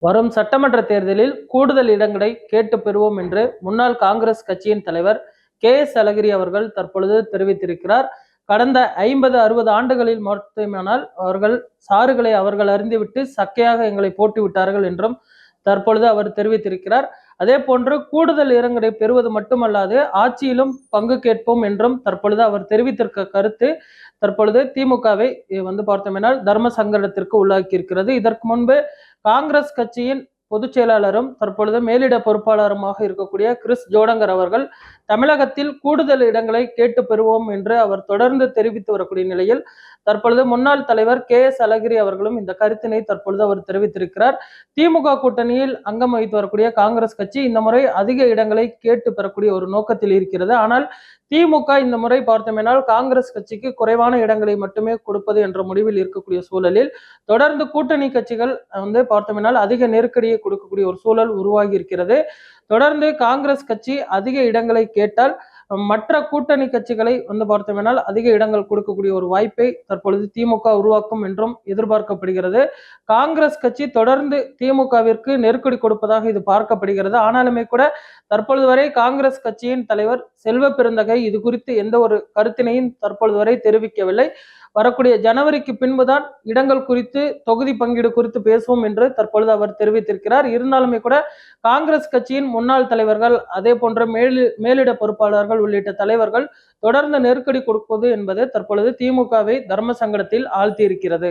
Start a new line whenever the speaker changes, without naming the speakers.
வரும் சட்டமன்ற தேர்தலில் கூடுதல் இடங்களை கேட்டு பெறுவோம் என்று முன்னாள் காங்கிரஸ் கட்சியின் தலைவர் KS அழகிரி அவர்கள் தற்பொழுது தெரிவித்திருக்கிறார். கடந்த 50-60 ஆண்டுகளில் மட்டுமானால் அவர்கள் சாறுகளை அவர்கள் அறிந்துவிட்டு சக்கையாக எங்களை போட்டு விட்டார்கள் என்றும் தற்பொழுது அவர் தெரிவித்திருக்கிறார். அதே போன்று கூடுதல் இடங்களை பெறுவது மட்டுமல்லாது ஆட்சியிலும் பங்கு கேட்போம் என்றும் தற்பொழுது அவர் தெரிவித்திருக்க கருத்து தற்பொழுது திமுகவை பார்த்தோம்னால் தர்ம சங்கடத்திற்கு உள்ளாக்கி இருக்கிறது. இதற்கு முன்பு காங்கிரஸ் கட்சியின் பொதுச் செயலாளரும் தற்பொழுது மேலிட பொறுப்பாளருமாக இருக்கக்கூடிய கிறிஸ் ஜோடங்கர் அவர்கள் தமிழகத்தில் கூடுதல் இடங்களை கேட்டு பெறுவோம் என்று அவர் தொடர்ந்து தெரிவித்து வரக்கூடிய நிலையில் தற்பொழுது முன்னாள் தலைவர் KS அழகிரி அவர்களும் இந்த கருத்தினை தற்பொழுது அவர் தெரிவித்திருக்கிறார். திமுக கூட்டணியில் அங்கம் வகித்து வரக்கூடிய காங்கிரஸ் கட்சி இந்த முறை அதிக இடங்களை கேட்டு பெறக்கூடிய ஒரு நோக்கத்தில் இருக்கிறது. ஆனால் திமுக இந்த முறை பார்த்தோமேனால் காங்கிரஸ் கட்சிக்கு குறைவான இடங்களை மட்டுமே கொடுப்பது என்ற முடிவில் இருக்கக்கூடிய சூழலில் தொடர்ந்து கூட்டணி கட்சிகள் பார்த்தோமேனால் அதிக நெருக்கடியை கொடுக்கக்கூடிய ஒரு சூழல் உருவாகி இருக்கிறது. தொடர்ந்து காங்கிரஸ் கட்சி அதிக இடங்களை கேட்டால் மற்ற கூட்டணி கட்சிகளை பார்த்தோம்னால் அதிக இடங்கள் கொடுக்கக்கூடிய ஒரு வாய்ப்பை தற்பொழுது திமுக உருவாக்கும் என்றும் எதிர்பார்க்கப்படுகிறது. காங்கிரஸ் கட்சி தொடர்ந்து திமுகவிற்கு நெருக்கடி கொடுப்பதாக இது பார்க்கப்படுகிறது. ஆனாலுமே கூட தற்பொழுது வரை காங்கிரஸ் கட்சியின் தலைவர் செல்வ பெருந்தகை இது குறித்து எந்த ஒரு கருத்தினையும் தற்பொழுது வரை தெரிவிக்கவில்லை. வரக்கூடிய ஜனவரிக்கு பின்புதான் இடங்கள் குறித்து தொகுதி பங்கீடு குறித்து பேசுவோம் என்று தற்பொழுது அவர் தெரிவித்திருக்கிறார். இருந்தாலுமே கூட காங்கிரஸ் கட்சியின் முன்னாள் தலைவர்கள் அதே போன்ற மேலிட பொறுப்பாளர்கள் உள்ளிட்ட தலைவர்கள் தொடர்ந்து நெருக்கடி கொடுப்பது என்பது தற்பொழுது திமுகவை தர்ம சங்கடத்தில் ஆழ்த்தி இருக்கிறது.